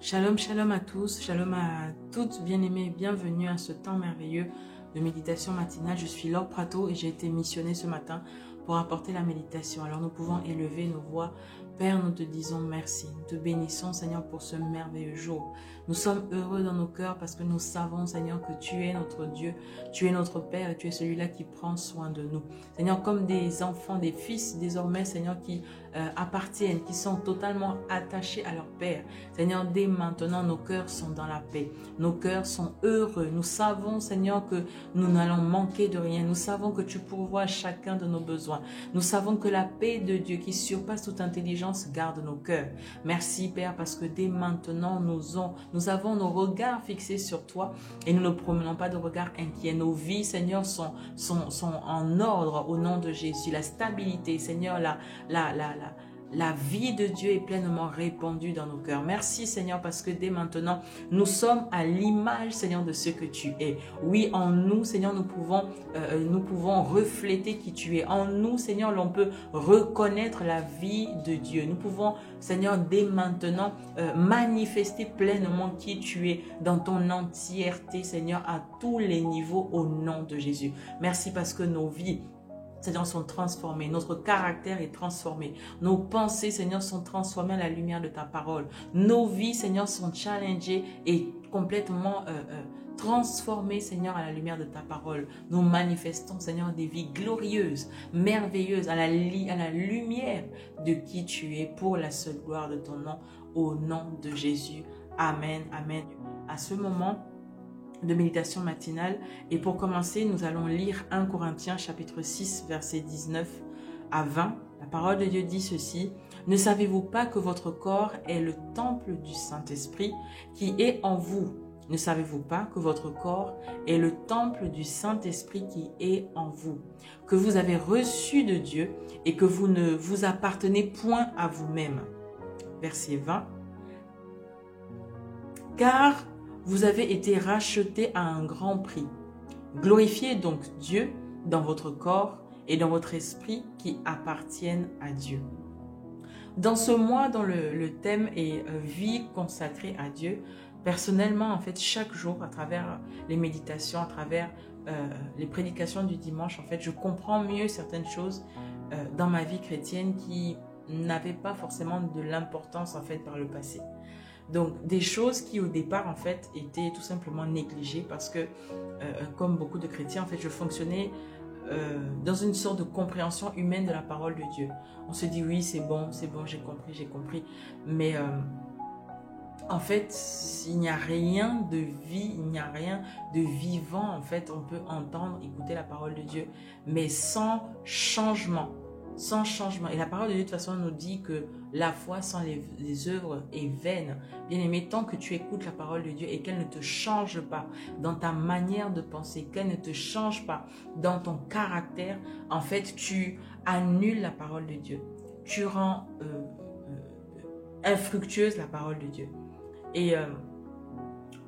Shalom, shalom à tous, shalom à toutes, bien-aimées et bienvenue à ce temps merveilleux de méditation matinale. Je suis Laure Prato et j'ai été missionnée ce matin pour apporter la méditation. Alors nous pouvons élever nos voix. Père, nous te disons merci. Nous te bénissons, Seigneur, pour ce merveilleux jour. Nous sommes heureux dans nos cœurs parce que nous savons, Seigneur, que tu es notre Dieu, tu es notre Père et tu es celui-là qui prend soin de nous. Seigneur, comme des enfants, des fils, désormais, Seigneur, qui appartiennent, qui sont totalement attachés à leur Père. Seigneur, dès maintenant, nos cœurs sont dans la paix. Nos cœurs sont heureux. Nous savons, Seigneur, que nous n'allons manquer de rien. Nous savons que tu pourvois chacun de nos besoins. Nous savons que la paix de Dieu qui surpasse toute intelligence garde nos cœurs. Merci, Père, parce que dès maintenant, nous avons nos regards fixés sur toi et nous ne promenons pas de regards inquiets. Nos vies, Seigneur, sont en ordre au nom de Jésus. La stabilité, Seigneur, la vie de Dieu est pleinement répandue dans nos cœurs. Merci Seigneur parce que dès maintenant, nous sommes à l'image Seigneur de ce que tu es. Oui, en nous Seigneur, nous pouvons refléter qui tu es. En nous Seigneur, l'on peut reconnaître la vie de Dieu. Nous pouvons Seigneur dès maintenant manifester pleinement qui tu es dans ton entièreté Seigneur à tous les niveaux au nom de Jésus. Merci parce que nos vies Seigneur, sont transformés. Notre caractère est transformé. Nos pensées, Seigneur, sont transformées à la lumière de ta parole. Nos vies, Seigneur, sont challengées et complètement transformées, Seigneur, à la lumière de ta parole. Nous manifestons, Seigneur, des vies glorieuses, merveilleuses, à la lumière de qui tu es pour la seule gloire de ton nom, au nom de Jésus. Amen, amen. À ce moment de méditation matinale. Et pour commencer, nous allons lire 1 Corinthiens chapitre 6, versets 19 à 20. La parole de Dieu dit ceci: « Ne savez-vous pas que votre corps est le temple du Saint-Esprit qui est en vous? Ne savez-vous pas que votre corps est le temple du Saint-Esprit qui est en vous, que vous avez reçu de Dieu et que vous ne vous appartenez point à vous-même. » Verset 20. « Car vous avez été rachetés à un grand prix. Glorifiez donc Dieu dans votre corps et dans votre esprit qui appartiennent à Dieu. » Dans ce mois dont le thème est vie consacrée à Dieu, personnellement, en fait, chaque jour, à travers les méditations, à travers les prédications du dimanche, en fait, je comprends mieux certaines choses dans ma vie chrétienne qui n'avaient pas forcément de l'importance, en fait, par le passé. Donc, des choses qui, au départ, en fait, étaient tout simplement négligées parce que, comme beaucoup de chrétiens, en fait, je fonctionnais dans une sorte de compréhension humaine de la parole de Dieu. On se dit, oui, c'est bon, j'ai compris. Mais, en fait, il n'y a rien de vie, il n'y a rien de vivant, en fait. On peut entendre, écouter la parole de Dieu, mais sans changement. Sans changement. Et la parole de Dieu, de toute façon, nous dit que la foi sans les œuvres est vaine. Bien aimé, tant que tu écoutes la parole de Dieu et qu'elle ne te change pas dans ta manière de penser, qu'elle ne te change pas dans ton caractère, en fait, tu annules la parole de Dieu. Tu rends infructueuse la parole de Dieu. Et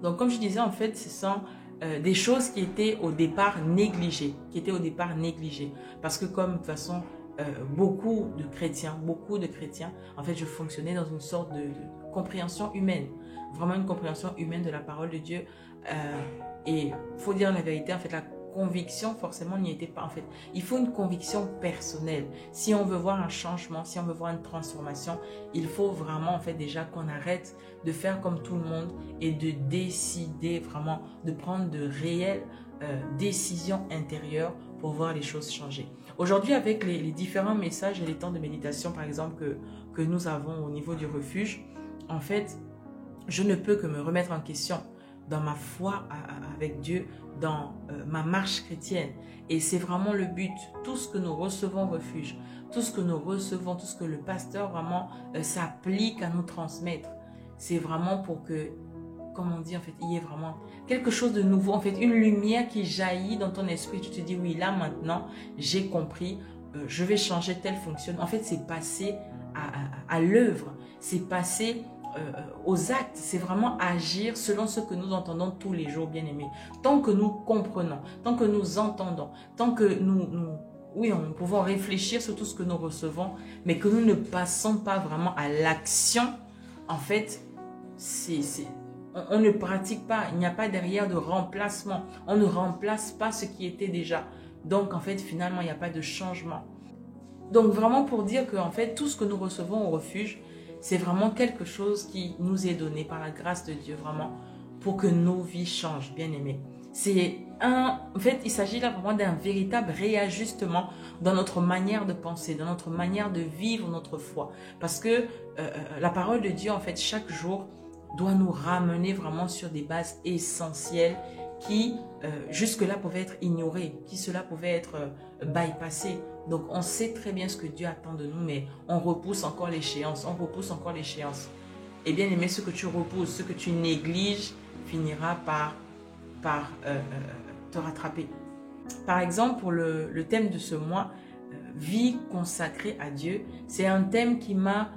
donc, comme je disais, en fait, ce sont des choses qui étaient au départ négligées. Parce que comme, de toute façon, beaucoup de chrétiens, en fait, je fonctionnais dans une sorte de compréhension humaine, vraiment une compréhension humaine de la parole de Dieu. Et il faut dire la vérité, en fait, la conviction, forcément, n'y était pas. En fait, il faut une conviction personnelle. Si on veut voir un changement, si on veut voir une transformation, il faut vraiment, en fait, déjà qu'on arrête de faire comme tout le monde et de décider vraiment, de prendre de réelles décisions intérieures pour voir les choses changer. Aujourd'hui, avec les différents messages et les temps de méditation, par exemple, que nous avons au niveau du refuge, en fait, je ne peux que me remettre en question dans ma foi avec Dieu, dans ma marche chrétienne. Et c'est vraiment le but. Tout ce que nous recevons au refuge, tout ce que nous recevons, tout ce que le pasteur vraiment s'applique à nous transmettre, c'est vraiment pour que, comme on dit, en fait, il y ait vraiment quelque chose de nouveau, en fait, une lumière qui jaillit dans ton esprit. Tu te dis, oui, là, maintenant, j'ai compris, je vais changer tel fonctionnement. En fait, c'est passé à l'œuvre, c'est passé aux actes, c'est vraiment agir selon ce que nous entendons tous les jours, bien aimés. Tant que nous comprenons, tant que nous entendons, tant que nous pouvons réfléchir sur tout ce que nous recevons, mais que nous ne passons pas vraiment à l'action, en fait, on ne pratique pas, il n'y a pas derrière de remplacement. On ne remplace pas ce qui était déjà. Donc, en fait, finalement, il n'y a pas de changement. Donc, vraiment pour dire que, en fait, tout ce que nous recevons au refuge, c'est vraiment quelque chose qui nous est donné par la grâce de Dieu, vraiment, pour que nos vies changent, bien aimés. En fait, il s'agit là vraiment d'un véritable réajustement dans notre manière de penser, dans notre manière de vivre notre foi. Parce que la parole de Dieu, en fait, chaque jour, doit nous ramener vraiment sur des bases essentielles qui, jusque-là, pouvaient être ignorées, qui cela pouvait être bypassé. Donc, on sait très bien ce que Dieu attend de nous, mais on repousse encore l'échéance, on repousse encore l'échéance. Et bien aimé, ce que tu repousses, ce que tu négliges, finira par te rattraper. Par exemple, pour le thème de ce mois, vie consacrée à Dieu, c'est un thème qui m'a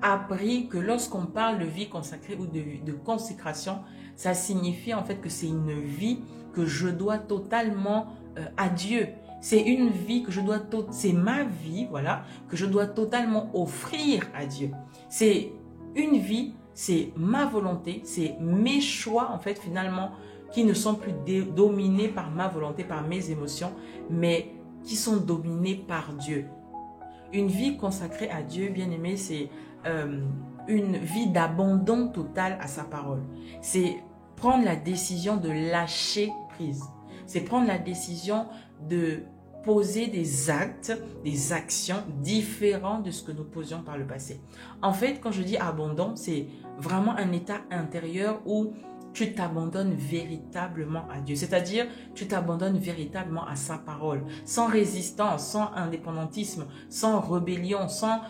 appris que lorsqu'on parle de vie consacrée ou de consécration, ça signifie en fait que c'est une vie que je dois totalement à Dieu. C'est une vie que je dois, c'est ma vie, voilà, que je dois totalement offrir à Dieu. C'est une vie, c'est ma volonté, c'est mes choix en fait finalement qui ne sont plus dominés par ma volonté, par mes émotions, mais qui sont dominés par Dieu. Une vie consacrée à Dieu, bien aimé, c'est une vie d'abandon total à sa parole. C'est prendre la décision de lâcher prise. C'est prendre la décision de poser des actes, des actions différents de ce que nous posions par le passé. En fait, quand je dis abandon, c'est vraiment un état intérieur où tu t'abandonnes véritablement à Dieu. C'est-à-dire, tu t'abandonnes véritablement à sa parole, sans résistance, sans indépendantisme, sans rébellion, sans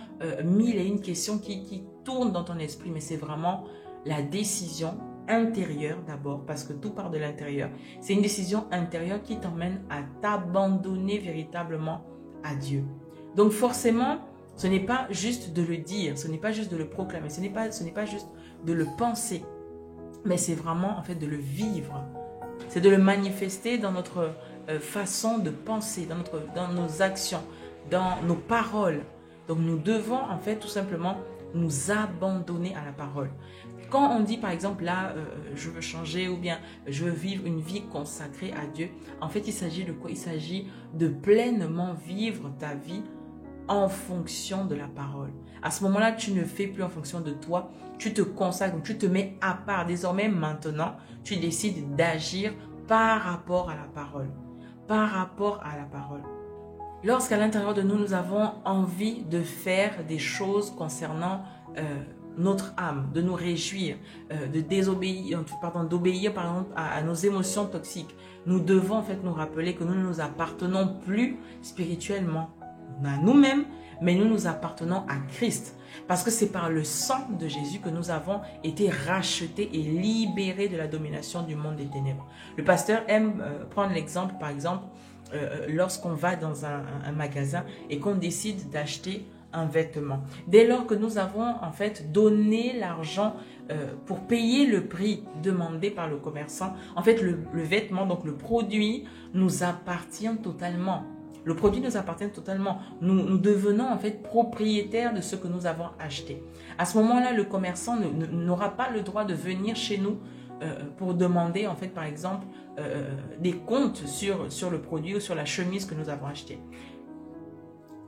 mille et une questions qui tournent dans ton esprit. Mais c'est vraiment la décision intérieure d'abord, parce que tout part de l'intérieur. C'est une décision intérieure qui t'emmène à t'abandonner véritablement à Dieu. Donc forcément, ce n'est pas juste de le dire, ce n'est pas juste de le proclamer, ce n'est pas juste de le penser, mais c'est vraiment en fait de le vivre. C'est de le manifester dans notre façon de penser, dans nos actions, dans nos paroles. Donc nous devons en fait tout simplement nous abandonner à la parole. Quand on dit par exemple là, je veux changer ou bien je veux vivre une vie consacrée à Dieu, en fait il s'agit de quoi? Il s'agit de pleinement vivre ta vie en fonction de la parole. À ce moment-là, tu ne fais plus en fonction de toi, tu te consacres, tu te mets à part. Désormais, maintenant, tu décides d'agir par rapport à la parole. Par rapport à la parole. Lorsqu'à l'intérieur de nous, nous avons envie de faire des choses concernant notre âme, de nous réjouir, d'obéir par exemple à nos émotions toxiques, nous devons en fait nous rappeler que nous ne nous appartenons plus spirituellement à nous-mêmes, mais nous nous appartenons à Christ. Parce que c'est par le sang de Jésus que nous avons été rachetés et libérés de la domination du monde des ténèbres. Le pasteur aime prendre l'exemple, par exemple, lorsqu'on va dans un magasin et qu'on décide d'acheter un vêtement. Dès lors que nous avons en fait donné l'argent pour payer le prix demandé par le commerçant, en fait le vêtement, donc le produit, nous appartient totalement. Le produit nous appartient totalement. Nous devenons en fait propriétaires de ce que nous avons acheté. À ce moment-là, le commerçant n'aura pas le droit de venir chez nous pour demander en fait par exemple des comptes sur le produit ou sur la chemise que nous avons acheté.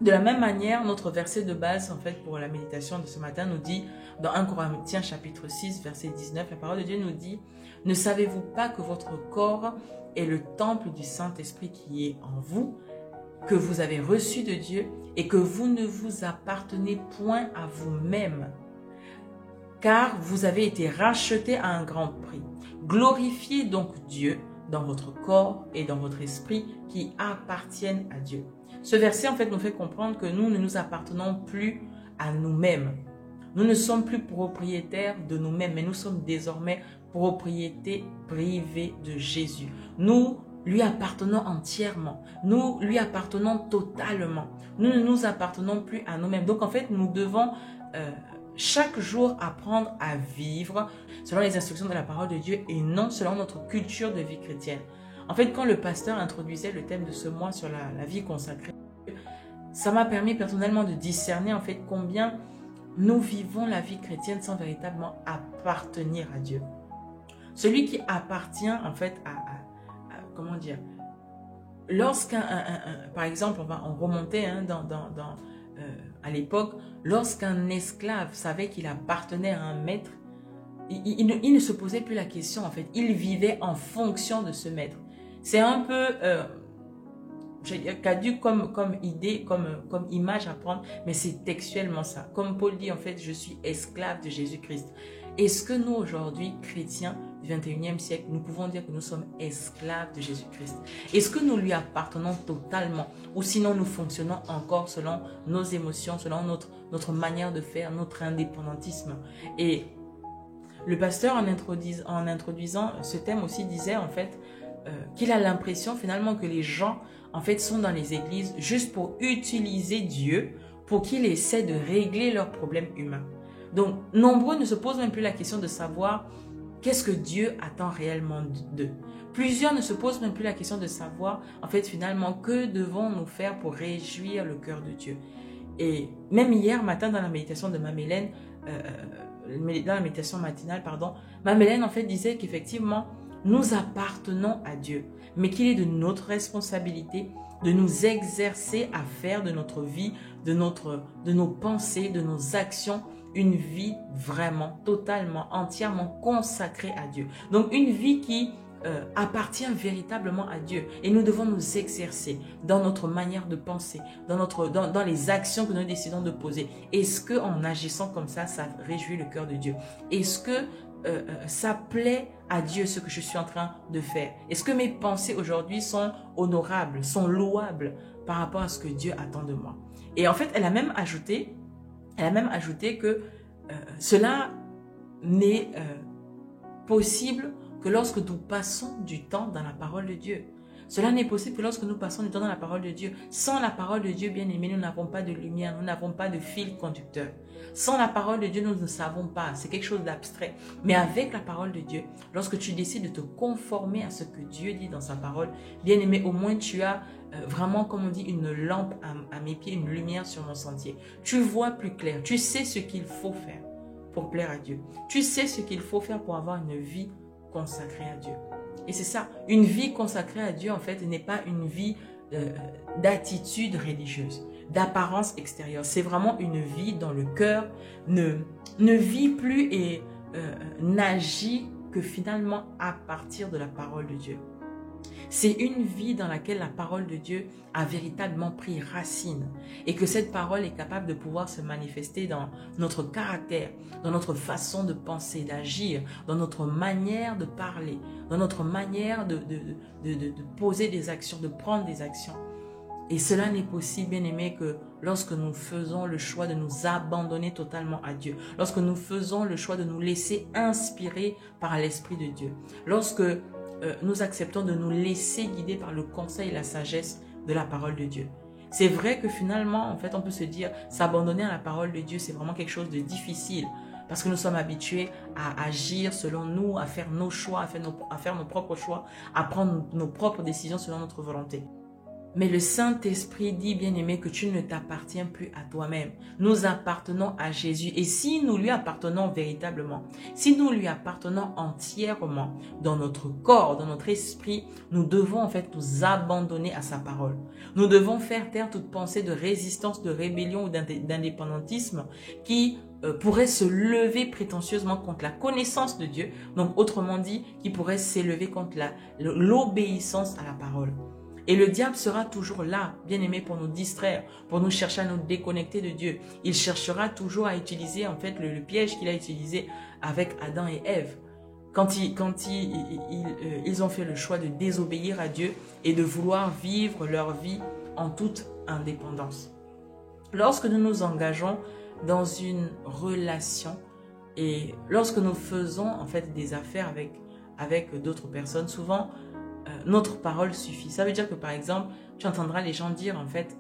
De la même manière, notre verset de base en fait pour la méditation de ce matin nous dit dans 1 Corinthiens chapitre 6 verset 19, la parole de Dieu nous dit: ne savez-vous pas que votre corps est le temple du Saint-Esprit qui est en vous, que vous avez reçu de Dieu et que vous ne vous appartenez point à vous-même, car vous avez été rachetés à un grand prix. Glorifiez donc Dieu dans votre corps et dans votre esprit qui appartiennent à Dieu. Ce verset en fait nous fait comprendre que nous ne nous appartenons plus à nous-mêmes. Nous ne sommes plus propriétaires de nous-mêmes, mais nous sommes désormais propriété privée de Jésus. Nous lui appartenons entièrement. Nous lui appartenons totalement. Nous ne nous appartenons plus à nous-mêmes. Donc en fait, nous devons chaque jour apprendre à vivre selon les instructions de la parole de Dieu et non selon notre culture de vie chrétienne. En fait, quand le pasteur introduisait le thème de ce mois sur la vie consacrée, ça m'a permis personnellement de discerner en fait combien nous vivons la vie chrétienne sans véritablement appartenir à Dieu. Celui qui appartient en fait comment dire, par exemple, on remontait à l'époque, lorsqu'un esclave savait qu'il appartenait à un maître, il ne se posait plus la question en fait, il vivait en fonction de ce maître. C'est un peu caduc comme idée, comme image à prendre, mais c'est textuellement ça. Comme Paul dit en fait, je suis esclave de Jésus-Christ. Est-ce que nous aujourd'hui, chrétiens du 21e siècle, nous pouvons dire que nous sommes esclaves de Jésus-Christ? Est-ce que nous lui appartenons totalement? Ou sinon nous fonctionnons encore selon nos émotions, selon notre manière de faire, notre indépendantisme? Et le pasteur, en introduisant ce thème aussi, disait en fait qu'il a l'impression finalement que les gens en fait sont dans les églises juste pour utiliser Dieu pour qu'il essaie de régler leurs problèmes humains. Donc, nombreux ne se posent même plus la question de savoir qu'est-ce que Dieu attend réellement d'eux. Plusieurs ne se posent même plus la question de savoir, en fait, finalement, que devons-nous faire pour réjouir le cœur de Dieu. Et même hier matin, dans la méditation de Mame Hélène, dans la méditation matinale, Mame Hélène, en fait, disait qu'effectivement, nous appartenons à Dieu, mais qu'il est de notre responsabilité de nous exercer à faire de notre vie, de nos pensées, de nos actions, une vie vraiment, totalement, entièrement consacrée à Dieu. Donc, une vie qui appartient véritablement à Dieu. Et nous devons nous exercer dans notre manière de penser, dans les actions que nous décidons de poser. Est-ce qu'en agissant comme ça réjouit le cœur de Dieu? Est-ce que ça plaît à Dieu ce que je suis en train de faire? Est-ce que mes pensées aujourd'hui sont honorables, sont louables par rapport à ce que Dieu attend de moi? Et en fait, elle a même ajouté que cela n'est possible que lorsque nous passons du temps dans la parole de Dieu. Cela n'est possible que lorsque nous passons du temps dans la parole de Dieu. Sans la parole de Dieu, bien aimé, nous n'avons pas de lumière, nous n'avons pas de fil conducteur. Sans la parole de Dieu, nous ne savons pas. C'est quelque chose d'abstrait. Mais avec la parole de Dieu, lorsque tu décides de te conformer à ce que Dieu dit dans sa parole, bien aimé, au moins tu as vraiment, comme on dit, une lampe à mes pieds, une lumière sur mon sentier. Tu vois plus clair. Tu sais ce qu'il faut faire pour plaire à Dieu. Tu sais ce qu'il faut faire pour avoir une vie consacrée à Dieu. Et c'est ça, une vie consacrée à Dieu, en fait, n'est pas une vie d'attitude religieuse, d'apparence extérieure. C'est vraiment une vie dont le cœur ne vit plus et n'agit que finalement à partir de la parole de Dieu. C'est une vie dans laquelle la parole de Dieu a véritablement pris racine et que cette parole est capable de pouvoir se manifester dans notre caractère, dans notre façon de penser, d'agir, dans notre manière de parler, dans notre manière de poser des actions, de prendre des actions. Et cela n'est possible, bien aimé, que lorsque nous faisons le choix de nous abandonner totalement à Dieu, lorsque nous faisons le choix de nous laisser inspirer par l'Esprit de Dieu, lorsque nous acceptons de nous laisser guider par le conseil et la sagesse de la parole de Dieu. C'est vrai que finalement, en fait, on peut se dire, s'abandonner à la parole de Dieu, c'est vraiment quelque chose de difficile parce que nous sommes habitués à agir selon nous, à faire nos choix, à faire nos propres choix, à prendre nos propres décisions selon notre volonté. Mais le Saint-Esprit dit, bien-aimé, que tu ne t'appartiens plus à toi-même. Nous appartenons à Jésus. Et si nous lui appartenons véritablement, si nous lui appartenons entièrement dans notre corps, dans notre esprit, nous devons en fait nous abandonner à sa parole. Nous devons faire taire toute pensée de résistance, de rébellion ou d'indépendantisme qui pourrait se lever prétentieusement contre la connaissance de Dieu. Donc, autrement dit, qui pourrait s'élever contre l'obéissance à la parole. Et le diable sera toujours là, bien aimé, pour nous distraire, pour nous chercher à nous déconnecter de Dieu. Il cherchera toujours à utiliser en fait le piège qu'il a utilisé avec Adam et Ève. Quand ils ont fait le choix de désobéir à Dieu et de vouloir vivre leur vie en toute indépendance. Lorsque nous nous engageons dans une relation et lorsque nous faisons en fait des affaires avec d'autres personnes, souvent notre parole suffit. Ça veut dire que par exemple, tu entendras les gens dire en fait,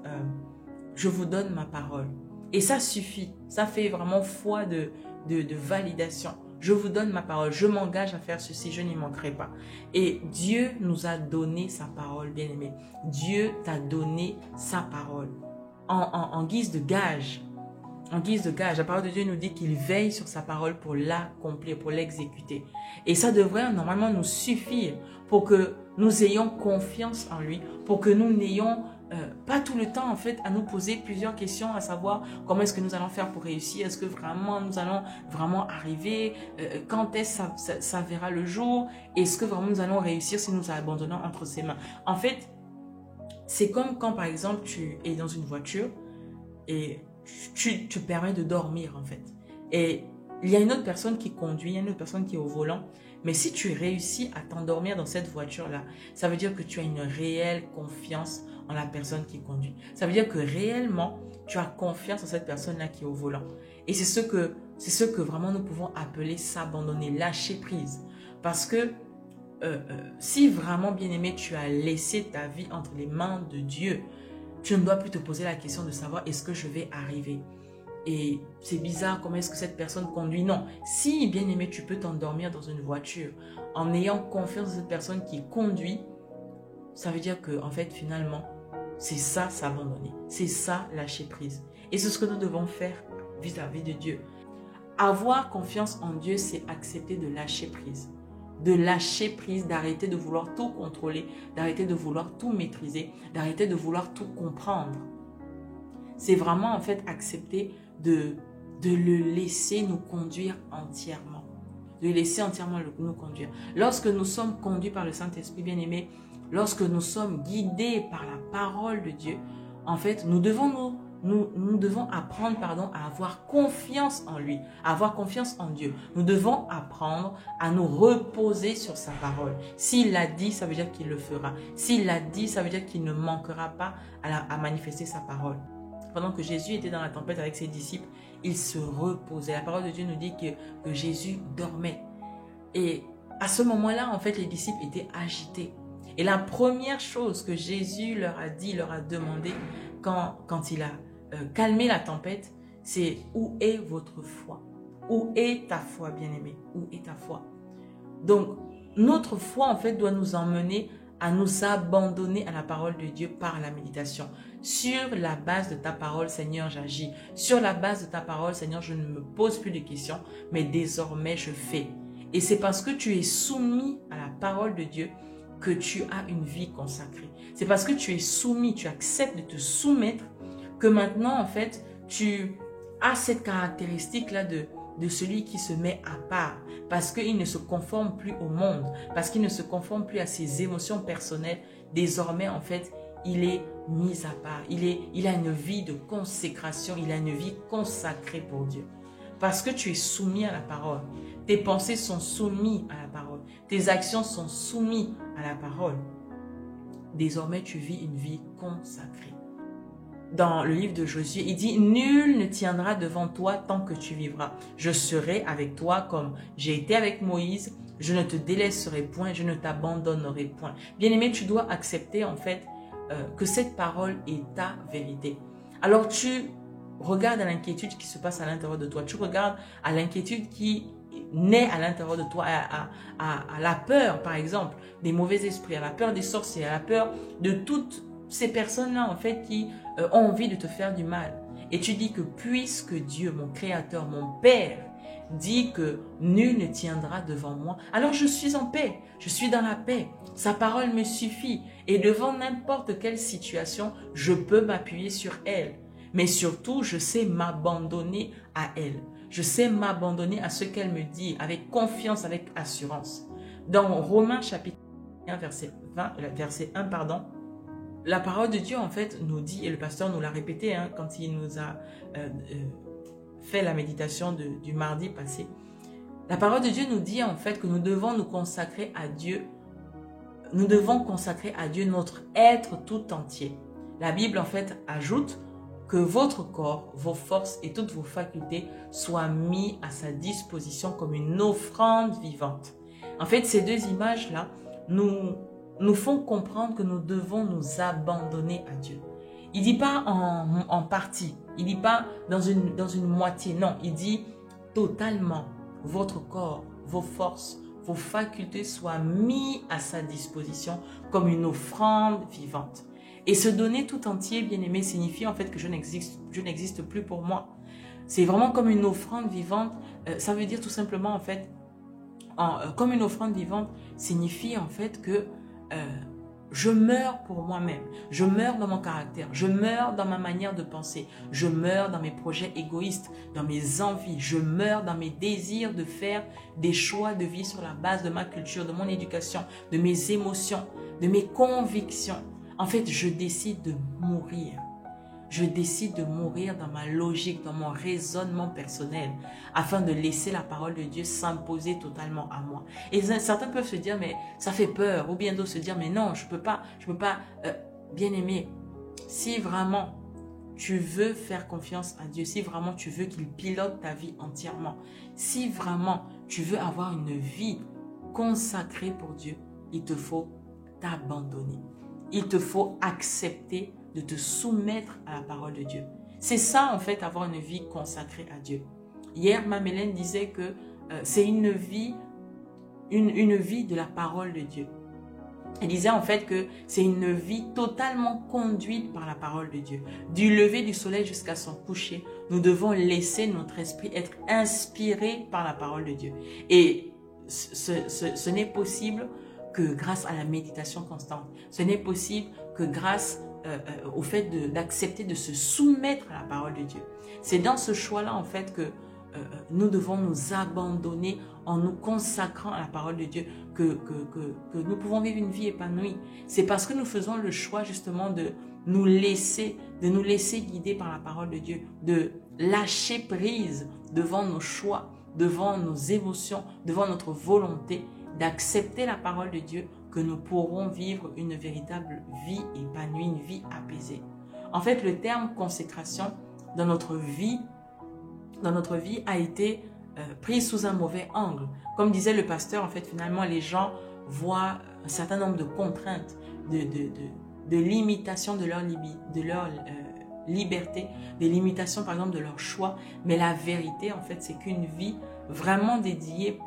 je vous donne ma parole. Et ça suffit. Ça fait vraiment foi de validation. Je vous donne ma parole. Je m'engage à faire ceci. Je n'y manquerai pas. Et Dieu nous a donné sa parole, bien-aimé. Dieu t'a donné sa parole en guise de gage. en guise de gage. La parole de Dieu nous dit qu'il veille sur sa parole pour l'accomplir, pour l'exécuter. Et ça devrait normalement nous suffire pour que nous ayons confiance en lui, pour que nous n'ayons pas tout le temps en fait à nous poser plusieurs questions, à savoir comment est-ce que nous allons faire pour réussir, est-ce que vraiment nous allons vraiment arriver, quand est-ce que ça verra le jour, est-ce que vraiment nous allons réussir si nous abandonnons entre ses mains. En fait, c'est comme quand par exemple tu es dans une voiture et tu te permets de dormir en fait. Et il y a une autre personne qui conduit, il y a une autre personne qui est au volant. Mais si tu réussis à t'endormir dans cette voiture-là, ça veut dire que tu as une réelle confiance en la personne qui conduit. Ça veut dire que réellement, tu as confiance en cette personne-là qui est au volant. Et c'est ce que vraiment nous pouvons appeler s'abandonner, lâcher prise. Parce que si vraiment, bien-aimé, tu as laissé ta vie entre les mains de Dieu, tu ne dois plus te poser la question de savoir est-ce que je vais arriver. Et c'est bizarre, comment est-ce que cette personne conduit? Non, si, bien aimé, tu peux t'endormir dans une voiture en ayant confiance en cette personne qui conduit, ça veut dire que, en fait, finalement, c'est ça, s'abandonner. C'est ça, lâcher prise. Et c'est ce que nous devons faire vis-à-vis de Dieu. Avoir confiance en Dieu, c'est accepter de lâcher prise. De lâcher prise, d'arrêter de vouloir tout contrôler, d'arrêter de vouloir tout maîtriser, d'arrêter de vouloir tout comprendre. C'est vraiment, en fait, accepter de le laisser nous conduire entièrement. De laisser entièrement nous conduire. Lorsque nous sommes conduits par le Saint-Esprit bien-aimé, lorsque nous sommes guidés par la parole de Dieu, en fait, nous devons apprendre à avoir confiance en lui, à avoir confiance en Dieu. Nous devons apprendre à nous reposer sur sa parole. S'il l'a dit, ça veut dire qu'il le fera. S'il l'a dit, ça veut dire qu'il ne manquera pas à manifester sa parole. Pendant que Jésus était dans la tempête avec ses disciples, il se reposait. La parole de Dieu nous dit que Jésus dormait. Et à ce moment-là, en fait, les disciples étaient agités. Et la première chose que Jésus leur a dit, leur a demandé, quand il a calmé la tempête, c'est « Où est votre foi? Où est ta foi, bien-aimé? Où est ta foi ?» Donc, notre foi, en fait, doit nous emmener à nous abandonner à la parole de Dieu par la méditation. Sur la base de ta parole, Seigneur, j'agis. Sur la base de ta parole, Seigneur, je ne me pose plus de questions, mais désormais, je fais. Et c'est parce que tu es soumis à la parole de Dieu que tu as une vie consacrée. C'est parce que tu es soumis, tu acceptes de te soumettre, que maintenant, en fait, tu as cette caractéristique-là de celui qui se met à part, parce qu'il ne se conforme plus au monde, parce qu'il ne se conforme plus à ses émotions personnelles. Désormais, en fait, il est mis à part. Il a une vie de consécration, il a une vie consacrée pour Dieu. Parce que tu es soumis à la parole. Tes pensées sont soumises à la parole. Tes actions sont soumises à la parole. Désormais, tu vis une vie consacrée. Dans le livre de Josué, il dit « Nul ne tiendra devant toi tant que tu vivras. Je serai avec toi comme j'ai été avec Moïse. Je ne te délaisserai point, je ne t'abandonnerai point. » Bien-aimé, tu dois accepter en fait que cette parole est ta vérité. Alors tu regardes à l'inquiétude qui se passe à l'intérieur de toi. Tu regardes à l'inquiétude qui naît à l'intérieur de toi, à la peur, par exemple, des mauvais esprits, à la peur des sorciers, à la peur de toutes ces personnes-là, en fait, qui ont envie de te faire du mal. Et tu dis que puisque Dieu, mon Créateur, mon Père, dit que nul ne tiendra devant moi, alors je suis en paix, je suis dans la paix. Sa parole me suffit. Et devant n'importe quelle situation, je peux m'appuyer sur elle. Mais surtout, je sais m'abandonner à elle. Je sais m'abandonner à ce qu'elle me dit avec confiance, avec assurance. Dans Romains chapitre 1, verset 1, la parole de Dieu en fait nous dit, et le pasteur nous l'a répété quand il nous a fait la méditation du mardi passé, la parole de Dieu nous dit en fait que nous devons nous consacrer à Dieu. Nous devons consacrer à Dieu notre être tout entier. La Bible en fait ajoute que votre corps, vos forces et toutes vos facultés soient mis à sa disposition comme une offrande vivante. En fait, ces deux images-là nous font comprendre que nous devons nous abandonner à Dieu. Il ne dit pas en partie, il ne dit pas dans une moitié, non, il dit totalement, votre corps, vos forces, vos facultés soient mis à sa disposition comme une offrande vivante. Et se donner tout entier, bien-aimé, signifie en fait que je n'existe plus pour moi. C'est vraiment comme une offrande vivante. Ça veut dire tout simplement, en fait, comme une offrande vivante signifie en fait que je meurs pour moi-même, je meurs dans mon caractère, je meurs dans ma manière de penser, je meurs dans mes projets égoïstes, dans mes envies, je meurs dans mes désirs de faire des choix de vie sur la base de ma culture, de mon éducation, de mes émotions, de mes convictions. En fait, je décide de mourir. Je décide de mourir dans ma logique, dans mon raisonnement personnel, afin de laisser la parole de Dieu s'imposer totalement à moi. Et certains peuvent se dire, mais ça fait peur, ou bien d'autres se dire, mais non, je peux pas, bien aimé. Si vraiment tu veux faire confiance à Dieu, si vraiment tu veux qu'il pilote ta vie entièrement, si vraiment tu veux avoir une vie consacrée pour Dieu, il te faut t'abandonner. Il te faut accepter de te soumettre à la parole de Dieu. C'est ça, en fait, avoir une vie consacrée à Dieu. Hier, Mame-Hélène disait que c'est une vie de la parole de Dieu. Elle disait en fait que c'est une vie totalement conduite par la parole de Dieu. Du lever du soleil jusqu'à son coucher, nous devons laisser notre esprit être inspiré par la parole de Dieu. Et ce n'est possible que grâce à la méditation constante. Ce n'est possible que grâce au fait d'accepter de se soumettre à la parole de Dieu. C'est dans ce choix-là, en fait, que nous devons nous abandonner en nous consacrant à la parole de Dieu, que nous pouvons vivre une vie épanouie. C'est parce que nous faisons le choix, justement, de nous laisser guider par la parole de Dieu, de lâcher prise devant nos choix, devant nos émotions, devant notre volonté, d'accepter la parole de Dieu, que nous pourrons vivre une véritable vie épanouie, une vie apaisée. En fait, le terme consécration dans notre vie a été pris sous un mauvais angle. Comme disait le pasteur, en fait, finalement, les gens voient un certain nombre de contraintes, de limitations de leur liberté, des limitations, par exemple, de leur choix. Mais la vérité, en fait, c'est qu'une vie vraiment dédiée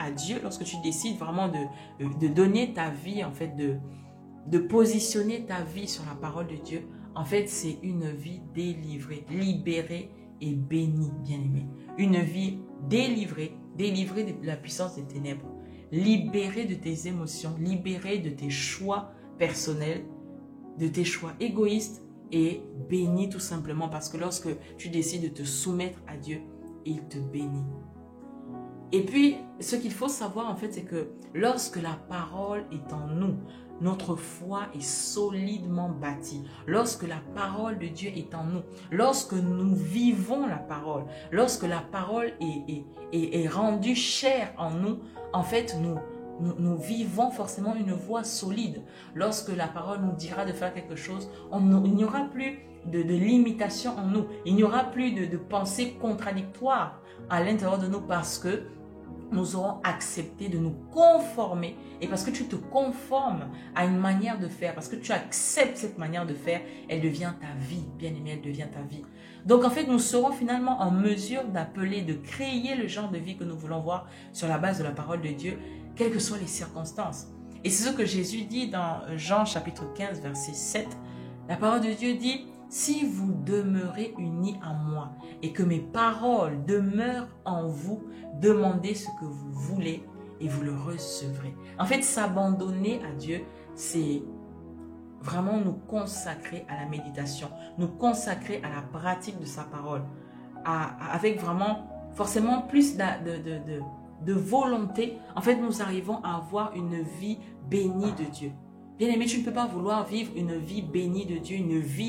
à Dieu, lorsque tu décides vraiment de donner ta vie, en fait, de positionner ta vie sur la parole de Dieu, en fait, c'est une vie délivrée, libérée et bénie, bien-aimée. Une vie délivrée de la puissance des ténèbres, libérée de tes émotions, libérée de tes choix personnels, de tes choix égoïstes et bénie tout simplement parce que lorsque tu décides de te soumettre à Dieu, il te bénit. Et puis, ce qu'il faut savoir, en fait, c'est que lorsque la parole est en nous, notre foi est solidement bâtie. Lorsque la parole de Dieu est en nous, lorsque nous vivons la parole, lorsque la parole est rendue chère en nous, en fait, nous vivons forcément une voie solide. Lorsque la parole nous dira de faire quelque chose, il n'y aura plus de limitation en nous. Il n'y aura plus de pensées contradictoires à l'intérieur de nous parce que nous aurons accepté de nous conformer. Et parce que tu te conformes à une manière de faire, parce que tu acceptes cette manière de faire, elle devient ta vie, bien-aimée, elle devient ta vie. Donc en fait, nous serons finalement en mesure d'appeler, de créer le genre de vie que nous voulons voir sur la base de la parole de Dieu, quelles que soient les circonstances. Et c'est ce que Jésus dit dans Jean chapitre 15, verset 7. La parole de Dieu dit: si vous demeurez unis à moi et que mes paroles demeurent en vous, demandez ce que vous voulez et vous le recevrez. En fait, s'abandonner à Dieu, c'est vraiment nous consacrer à la méditation, nous consacrer à la pratique de sa parole, avec vraiment forcément plus de volonté. En fait, nous arrivons à avoir une vie bénie de Dieu. Bien-aimé, tu ne peux pas vouloir vivre une vie bénie de Dieu,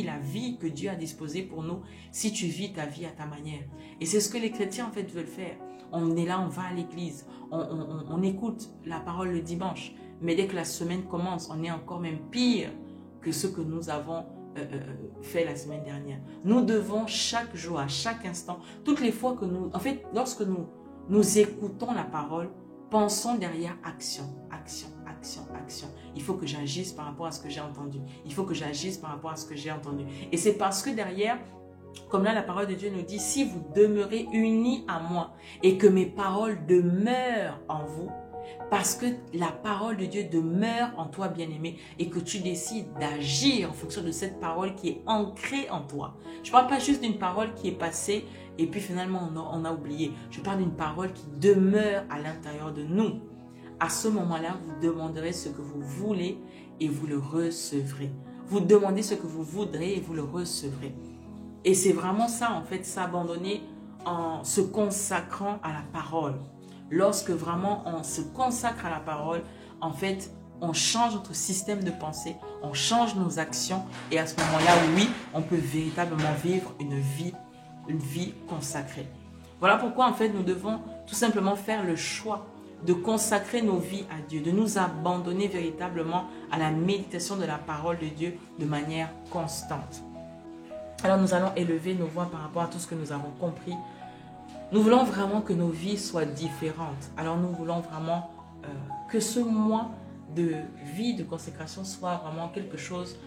la vie que Dieu a disposée pour nous, si tu vis ta vie à ta manière. Et c'est ce que les chrétiens, en fait, veulent faire. On est là, on va à l'église, on écoute la parole le dimanche. Mais dès que la semaine commence, on est encore même pire que ce que nous avons fait la semaine dernière. Nous devons chaque jour, à chaque instant, toutes les fois que nous... En fait, lorsque nous écoutons la parole, pensons derrière action, action, action, action. Il faut que j'agisse par rapport à ce que j'ai entendu. Il faut que j'agisse par rapport à ce que j'ai entendu. Et c'est parce que derrière, Comme là, la parole de Dieu nous dit, si vous demeurez unis à moi et que mes paroles demeurent en vous, parce que la parole de Dieu demeure en toi, bien-aimé, et que tu décides d'agir en fonction de cette parole qui est ancrée en toi. Je ne parle pas juste d'une parole qui est passée et puis finalement on a oublié. Je parle d'une parole qui demeure à l'intérieur de nous. À ce moment-là, vous demanderez ce que vous voulez et vous le recevrez. Vous demandez ce que vous voudrez et vous le recevrez. Et c'est vraiment ça, en fait, s'abandonner en se consacrant à la parole. Lorsque vraiment on se consacre à la parole, en fait, on change notre système de pensée, on change nos actions et à ce moment-là, oui, on peut véritablement vivre une vie consacrée. Voilà pourquoi, en fait, nous devons tout simplement faire le choix de consacrer nos vies à Dieu, de nous abandonner véritablement à la méditation de la parole de Dieu de manière constante. Alors nous allons élever nos voix par rapport à tout ce que nous avons compris. Nous voulons vraiment que nos vies soient différentes. Alors nous voulons vraiment que ce mois de vie, de consécration soit vraiment quelque chose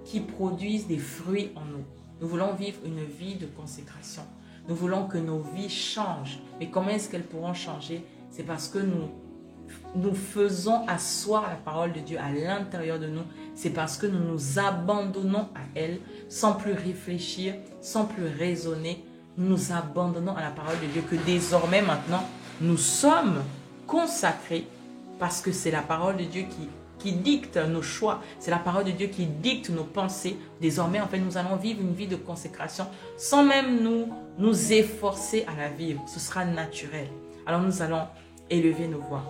qui produise des fruits en nous. Nous voulons vivre une vie de consécration. Nous voulons que nos vies changent. Mais comment est-ce qu'elles pourront changer? C'est parce que nous faisons asseoir la parole de Dieu à l'intérieur de nous. C'est parce que nous nous abandonnons à elle sans plus réfléchir, sans plus raisonner. Nous nous abandonnons à la parole de Dieu que désormais maintenant nous sommes consacrés parce que c'est la parole de Dieu qui dicte nos choix. C'est la parole de Dieu qui dicte nos pensées. Désormais, en fait, nous allons vivre une vie de consécration sans même nous efforcer à la vivre. Ce sera naturel. Alors nous allons élever nos voix.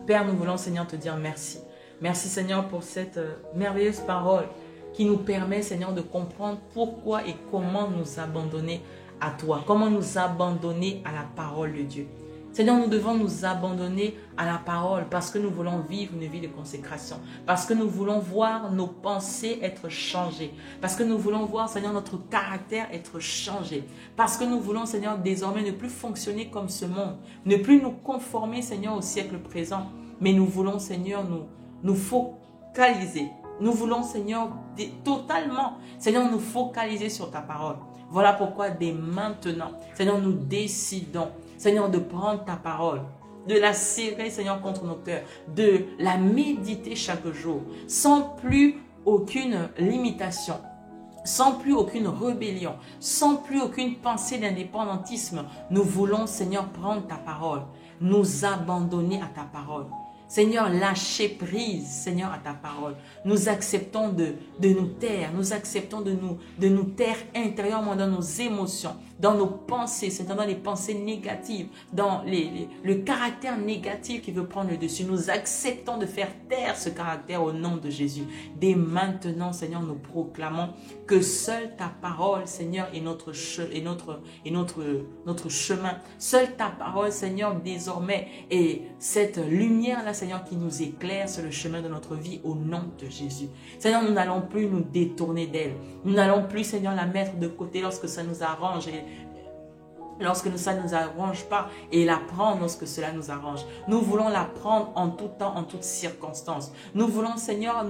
Père, nous voulons, Seigneur, te dire merci. Merci, Seigneur, pour cette merveilleuse parole qui nous permet, Seigneur, de comprendre pourquoi et comment nous abandonner à toi, comment nous abandonner à la parole de Dieu. Seigneur, nous devons nous abandonner à la parole parce que nous voulons vivre une vie de consécration, parce que nous voulons voir nos pensées être changées, parce que nous voulons voir, Seigneur, notre caractère être changé, parce que nous voulons, Seigneur, désormais ne plus fonctionner comme ce monde, ne plus nous conformer, Seigneur, au siècle présent, mais nous voulons, Seigneur, nous focaliser. Nous voulons, Seigneur, totalement, Seigneur, nous focaliser sur ta parole. Voilà pourquoi dès maintenant, Seigneur, nous décidons, Seigneur, de prendre ta parole, de la serrer, Seigneur, contre nos cœurs, de la méditer chaque jour, sans plus aucune limitation, sans plus aucune rébellion, sans plus aucune pensée d'indépendantisme. Nous voulons, Seigneur, prendre ta parole, nous abandonner à ta parole. Seigneur, lâcher prise, Seigneur, à ta parole. Nous acceptons de nous taire, nous acceptons de nous taire intérieurement dans nos émotions, dans nos pensées, c'est-à-dire dans les pensées négatives, dans le caractère négatif qui veut prendre le dessus. Nous acceptons de faire taire ce caractère au nom de Jésus. Dès maintenant, Seigneur, nous proclamons que seule ta parole, Seigneur, est notre chemin. Seule ta parole, Seigneur, désormais, est cette lumière-là, Seigneur, qui nous éclaire sur le chemin de notre vie au nom de Jésus. Seigneur, nous n'allons plus nous détourner d'elle. Nous n'allons plus, Seigneur, la mettre de côté lorsque ça nous arrange et lorsque ça ne nous arrange pas et la prendre lorsque cela nous arrange. Nous voulons la prendre en tout temps, en toutes circonstances. Nous voulons, Seigneur,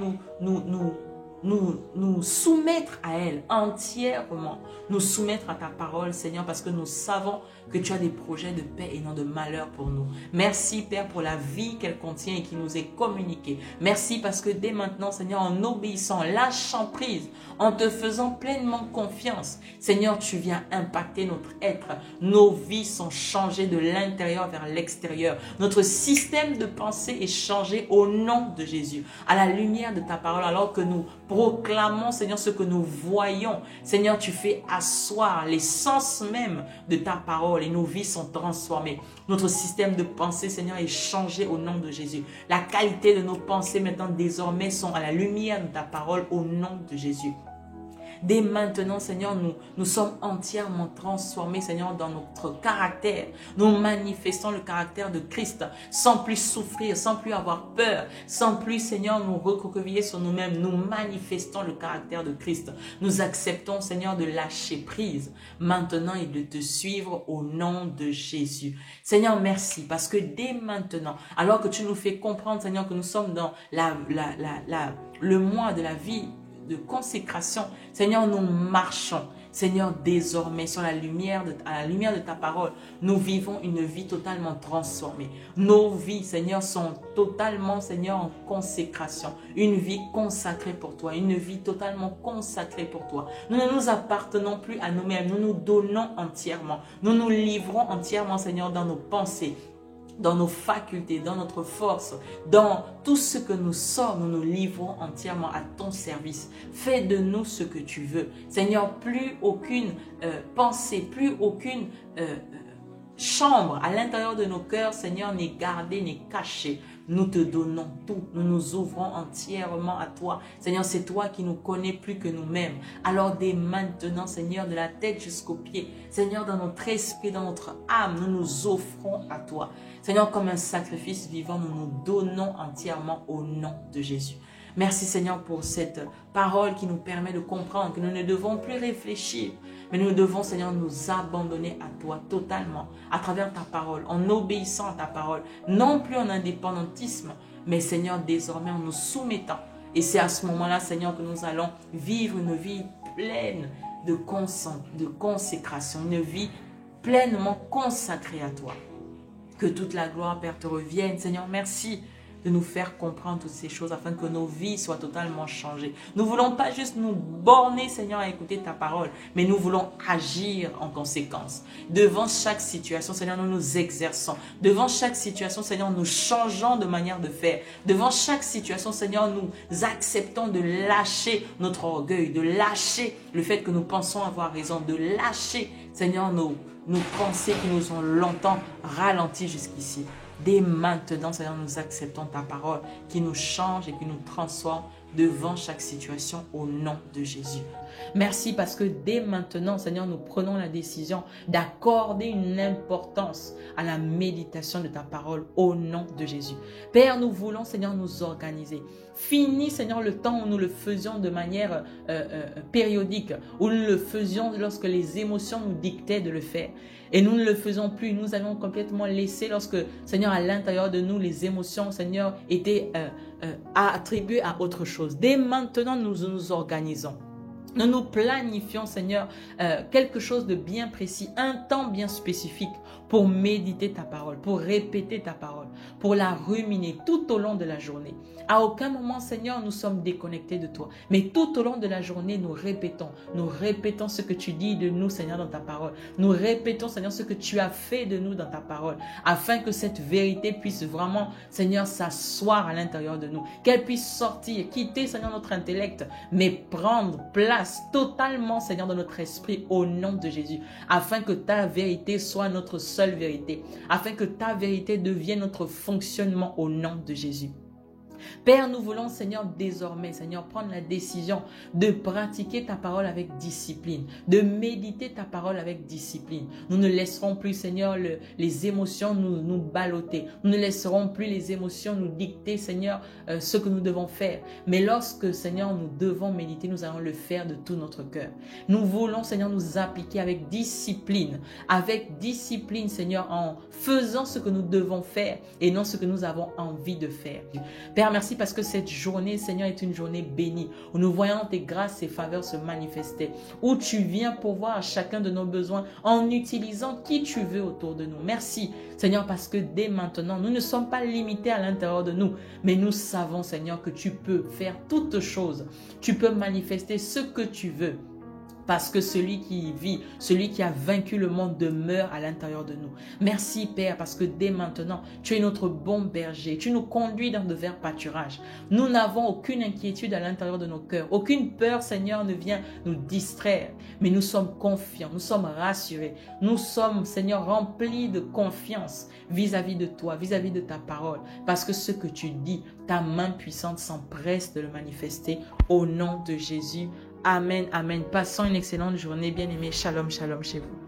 nous soumettre à elle entièrement, nous soumettre à ta parole, Seigneur, parce que nous savons que tu as des projets de paix et non de malheur pour nous. Merci, Père, pour la vie qu'elle contient et qui nous est communiquée. Merci parce que dès maintenant, Seigneur, en obéissant, lâchant prise, en te faisant pleinement confiance, Seigneur, tu viens impacter notre être. Nos vies sont changées de l'intérieur vers l'extérieur. Notre système de pensée est changé au nom de Jésus, à la lumière de ta parole, alors que nous proclamons, Seigneur, ce que nous voyons. Seigneur, tu fais asseoir l'essence même de ta parole et nos vies sont transformées. Notre système de pensée, Seigneur, est changé au nom de Jésus. La qualité de nos pensées maintenant désormais sont à la lumière de ta parole au nom de Jésus. Dès maintenant, Seigneur, nous sommes entièrement transformés, Seigneur, dans notre caractère. Nous manifestons le caractère de Christ sans plus souffrir, sans plus avoir peur, sans plus, Seigneur, nous recroqueviller sur nous-mêmes. Nous manifestons le caractère de Christ. Nous acceptons, Seigneur, de lâcher prise maintenant et de te suivre au nom de Jésus. Seigneur, merci parce que dès maintenant, alors que tu nous fais comprendre, Seigneur, que nous sommes dans le mois de la vie de consécration, Seigneur, nous marchons. Seigneur, désormais, à la lumière de ta parole, nous vivons une vie totalement transformée. Nos vies, Seigneur, sont totalement, Seigneur, en consécration. Une vie consacrée pour toi, une vie totalement consacrée pour toi. Nous ne nous appartenons plus à nous-mêmes, nous nous donnons entièrement. Nous nous livrons entièrement, Seigneur, dans nos pensées, dans nos facultés, dans notre force, dans tout ce que nous sommes, nous nous livrons entièrement à ton service. Fais de nous ce que tu veux. Seigneur, plus aucune pensée, plus aucune chambre à l'intérieur de nos cœurs, Seigneur, n'est gardée, n'est cachée. Nous te donnons tout. Nous nous ouvrons entièrement à toi. Seigneur, c'est toi qui nous connais plus que nous-mêmes. Alors dès maintenant, Seigneur, de la tête jusqu'aux pieds, Seigneur, dans notre esprit, dans notre âme, nous nous offrons à toi. Seigneur, comme un sacrifice vivant, nous nous donnons entièrement au nom de Jésus. Merci Seigneur pour cette parole qui nous permet de comprendre que nous ne devons plus réfléchir, mais nous devons Seigneur nous abandonner à toi totalement à travers ta parole, en obéissant à ta parole, non plus en indépendantisme, mais Seigneur désormais en nous soumettant. Et c'est à ce moment-là Seigneur que nous allons vivre une vie pleine de consécration, une vie pleinement consacrée à toi. Que toute la gloire, Père, te revienne. Seigneur, merci de nous faire comprendre toutes ces choses afin que nos vies soient totalement changées. Nous ne voulons pas juste nous borner, Seigneur, à écouter ta parole, mais nous voulons agir en conséquence. Devant chaque situation, Seigneur, nous nous exerçons. Devant chaque situation, Seigneur, nous changeons de manière de faire. Devant chaque situation, Seigneur, nous acceptons de lâcher notre orgueil, de lâcher le fait que nous pensons avoir raison, de lâcher, Seigneur, nos pensées qui nous ont longtemps ralenti jusqu'ici. Dès maintenant, Seigneur, nous acceptons ta parole qui nous change et qui nous transforme devant chaque situation au nom de Jésus. Merci parce que dès maintenant, Seigneur, nous prenons la décision d'accorder une importance à la méditation de ta parole au nom de Jésus. Père, nous voulons, Seigneur, nous organiser. Fini, Seigneur, le temps où nous le faisions de manière périodique, où nous le faisions lorsque les émotions nous dictaient de le faire. Et nous ne le faisons plus. Nous avons complètement laissé lorsque, Seigneur, à l'intérieur de nous, les émotions, Seigneur, étaient attribuées à autre chose. Dès maintenant, nous nous organisons. Nous nous planifions, Seigneur, quelque chose de bien précis, un temps bien spécifique pour méditer ta parole, pour répéter ta parole, pour la ruminer tout au long de la journée. À aucun moment, Seigneur, nous sommes déconnectés de toi. Mais tout au long de la journée, nous répétons ce que tu dis de nous, Seigneur, dans ta parole. Nous répétons, Seigneur, ce que tu as fait de nous dans ta parole, afin que cette vérité puisse vraiment, Seigneur, s'asseoir à l'intérieur de nous, qu'elle puisse sortir, quitter, Seigneur, notre intellect, mais prendre place totalement, Seigneur, dans notre esprit au nom de Jésus, afin que ta vérité soit notre seule vérité, afin que ta vérité devienne notre fonctionnement au nom de Jésus. Père, nous voulons, Seigneur, désormais, Seigneur, prendre la décision de pratiquer ta parole avec discipline, de méditer ta parole avec discipline. Nous ne laisserons plus, Seigneur, les émotions nous balloter. Nous ne laisserons plus les émotions nous dicter, Seigneur, ce que nous devons faire. Mais lorsque, Seigneur, nous devons méditer, nous allons le faire de tout notre cœur. Nous voulons, Seigneur, nous appliquer avec discipline, Seigneur, en faisant ce que nous devons faire et non ce que nous avons envie de faire. Père, merci parce que cette journée, Seigneur, est une journée bénie, où nous voyons tes grâces et faveurs se manifester, où tu viens pourvoir à chacun de nos besoins en utilisant qui tu veux autour de nous. Merci, Seigneur, parce que dès maintenant, nous ne sommes pas limités à l'intérieur de nous, mais nous savons, Seigneur, que tu peux faire toutes choses. Tu peux manifester ce que tu veux. Parce que celui qui vit, celui qui a vaincu le monde demeure à l'intérieur de nous. Merci Père, parce que dès maintenant, tu es notre bon berger. Tu nous conduis dans de verts pâturages. Nous n'avons aucune inquiétude à l'intérieur de nos cœurs. Aucune peur, Seigneur, ne vient nous distraire. Mais nous sommes confiants, nous sommes rassurés. Nous sommes, Seigneur, remplis de confiance vis-à-vis de toi, vis-à-vis de ta parole. Parce que ce que tu dis, ta main puissante s'empresse de le manifester au nom de Jésus. Amen, amen. Passons une excellente journée, bien-aimés. Shalom, shalom chez vous.